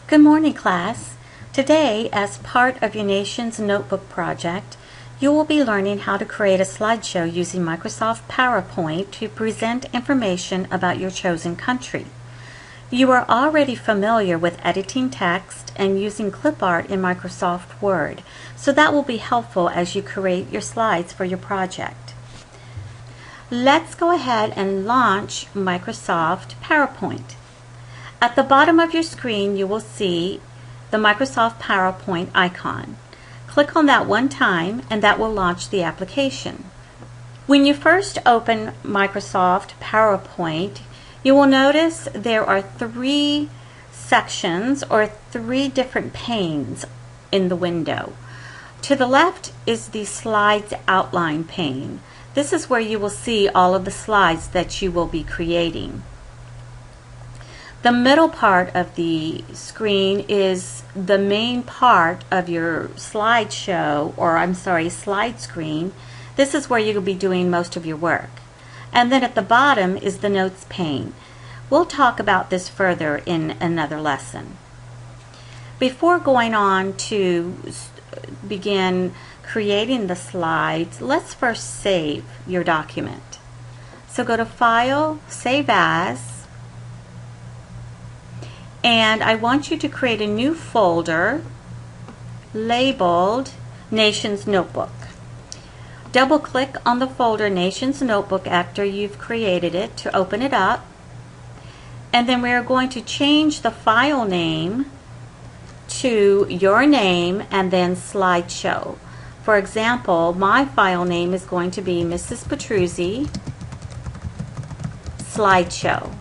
Good morning, class. Today, as part of your Nations Notebook project, you will be learning how to create a slideshow using Microsoft PowerPoint to present information about your chosen country. You are already familiar with editing text and using clip art in Microsoft Word, so that will be helpful as you create your slides for your project. Let's go ahead and launch Microsoft PowerPoint. At the bottom of your screen, you will see the Microsoft PowerPoint icon. Click on that one time and that will launch the application. When you first open Microsoft PowerPoint, you will notice there are three sections or three different panes in the window. To the left is the Slides Outline pane. This is where you will see all of the slides that you will be creating. The middle part of the screen is the main part of your slideshow, or slide screen. This is where you'll be doing most of your work. And then at the bottom is the Notes pane. We'll talk about this further in another lesson. Before going on to begin creating the slides, let's first save your document. So go to File, Save As, and I want you to create a new folder labeled Nations Notebook. Double click on the folder Nations Notebook after you've created it to open it up, and then we are going to change the file name to your name and then slideshow. For example, my file name is going to be Mrs. Petruzzi Slideshow.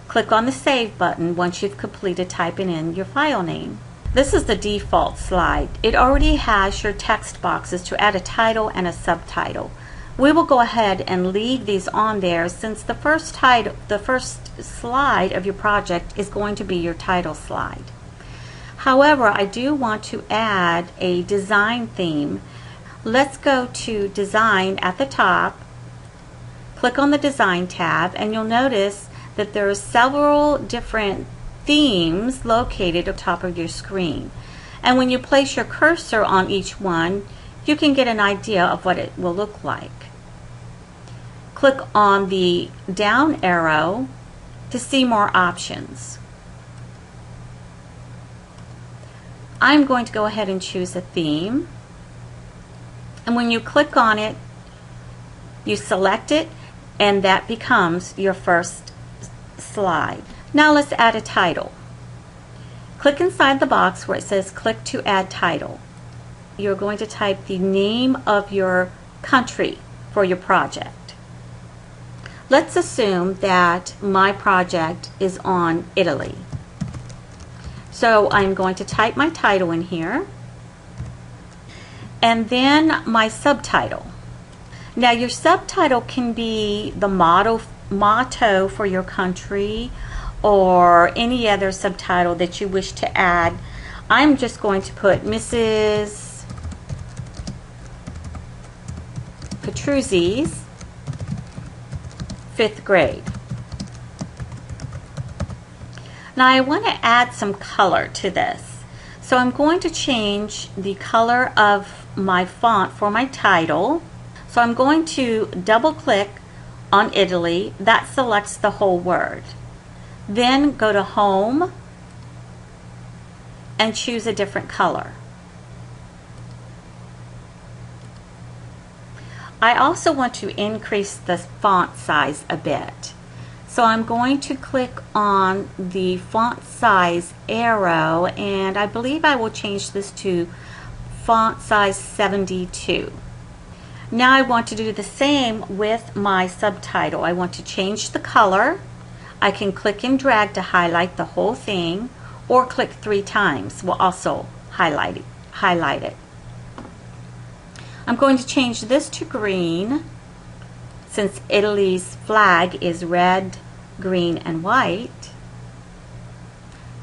Click on the Save button once you've completed typing in your file name. This is the default slide. It already has your text boxes to add a title and a subtitle. We will go ahead and leave these on there since the first slide of your project is going to be your title slide. However, I do want to add a design theme. Let's go to Design at the top, click on the Design tab, and you'll notice that there are several different themes located at the top of your screen. And when you place your cursor on each one, you can get an idea of what it will look like. Click on the down arrow to see more options. I'm going to go ahead and choose a theme. And when you click on it, you select it, and that becomes your first slide. Now let's add a title. Click inside the box where it says click to add title. You're going to type the name of your country for your project. Let's assume that my project is on Italy. So I'm going to type my title in here and then my subtitle. Now your subtitle can be the motto for your country or any other subtitle that you wish to add. I'm just going to put Mrs. Petruzzi's 5th grade. Now I want to add some color to this. So I'm going to change the color of my font for my title. So I'm going to double click on Italy. That selects the whole word. Then go to Home and choose a different color. I also want to increase the font size a bit. So I'm going to click on the font size arrow, and I believe I will change this to font size 72. Now I want to do the same with my subtitle. I want to change the color. I can click and drag to highlight the whole thing, or click 3 times will also highlight it. I'm going to change this to green since Italy's flag is red, green, and white,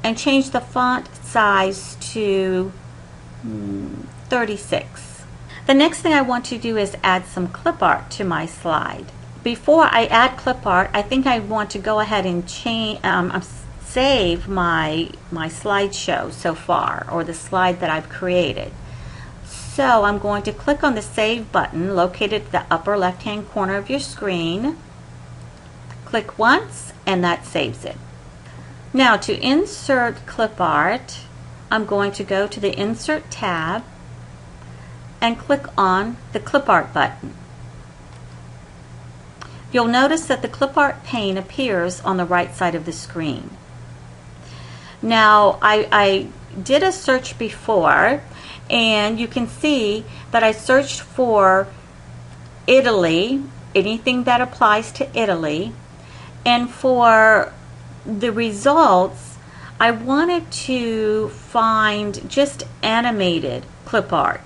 and change the font size to 36. The next thing I want to do is add some clip art to my slide. before I add clip art, I think I want to go ahead and save my slideshow so far, or the slide that I've created. So I'm going to click on the Save button located at the upper left-hand corner of your screen. Click once and that saves it. Now to insert clip art, I'm going to go to the Insert tab and click on the Clip Art button. You'll notice that the Clip Art pane appears on the right side of the screen. Now I did a search before, and you can see that I searched for Italy, anything that applies to Italy, and for the results I wanted to find just animated clip art.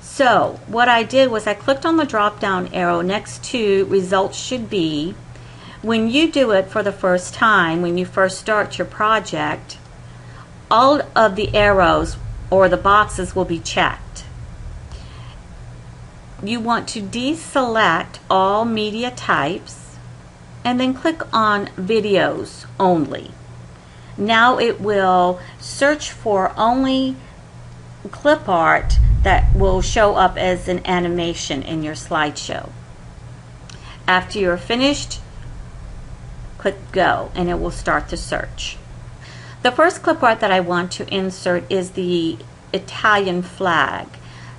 So what I did was I clicked on the drop down arrow next to Results Should Be. When you do it for the first time, when you first start your project, all of the arrows or the boxes will be checked. You want to deselect all media types and then click on Videos Only. Now it will search for only clip art that will show up as an animation in your slideshow. After you're finished, click Go and it will start the search. The first clip art that I want to insert is the Italian flag.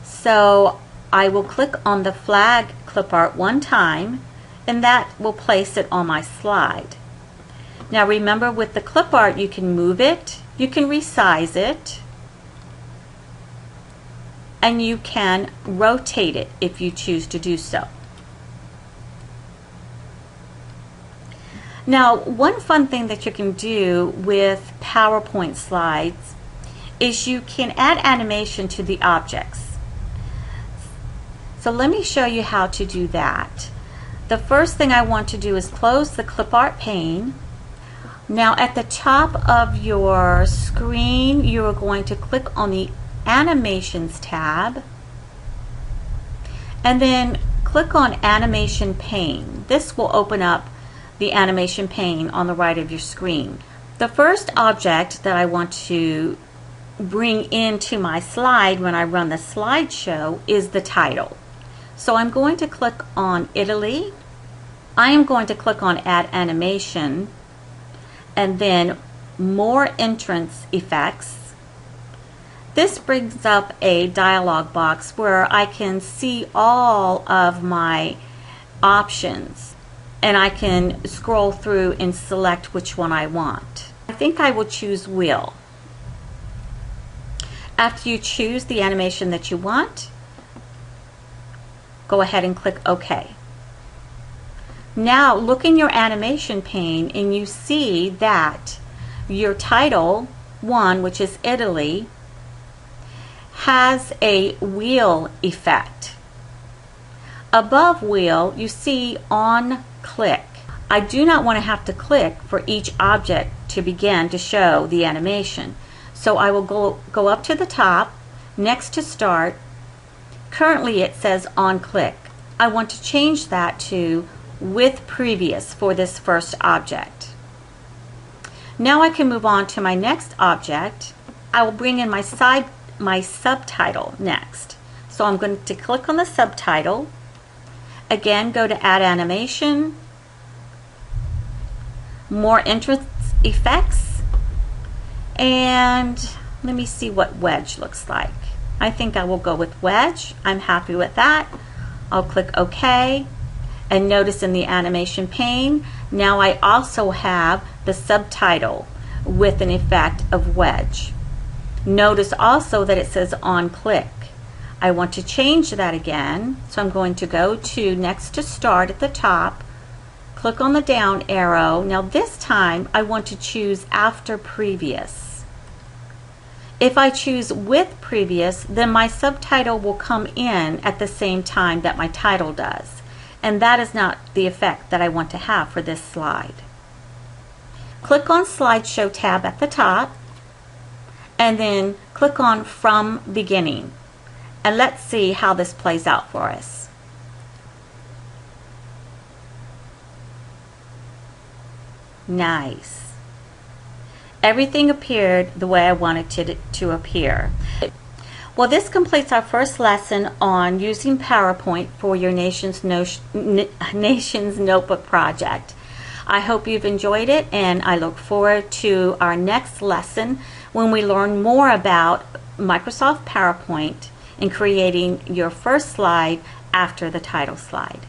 So I will click on the flag clip art one time and that will place it on my slide. Now remember, with the clip art you can move it, you can resize it, and you can rotate it if you choose to do so. Now, one fun thing that you can do with PowerPoint slides is you can add animation to the objects. So let me show you how to do that. The first thing I want to do is close the clip art pane. Now at the top of your screen, you are going to click on the Animations tab and then click on Animation Pane. This will open up the animation pane on the right of your screen. The first object that I want to bring into my slide when I run the slideshow is the title. So I'm going to click on Italy. I am going to click on Add Animation and then More Entrance Effects. This brings up a dialog box where I can see all of my options and I can scroll through and select which one I want. I think I will choose Wheel. After you choose the animation that you want, go ahead and click OK. Now look in your animation pane and you see that your title 1, which is Italy, has a wheel effect. Above wheel you see On Click. I do not want to have to click for each object to begin to show the animation. So I will go up to the top, next to Start. Currently it says On Click. I want to change that to With Previous for this first object. Now I can move on to my next object. I will bring in my subtitle next. So I'm going to click on the subtitle. Again, go to Add Animation, More Entrance Effects, and let me see what Wedge looks like. I think I will go with Wedge. I'm happy with that. I'll click OK, and notice in the animation pane, now I also have the subtitle with an effect of Wedge. Notice also that it says On Click. I want to change that again, so I'm going to go to next to Start at the top, click on the down arrow. Now this time I want to choose After Previous. If I choose With Previous, then my subtitle will come in at the same time that my title does, and that is not the effect that I want to have for this slide. Click on Slideshow tab at the top and then click on From Beginning. And let's see how this plays out for us. Nice. Everything appeared the way I wanted it to appear. Well, this completes our first lesson on using PowerPoint for your Nation's Notebook project. I hope you've enjoyed it, and I look forward to our next lesson when we learn more about Microsoft PowerPoint and creating your first slide after the title slide.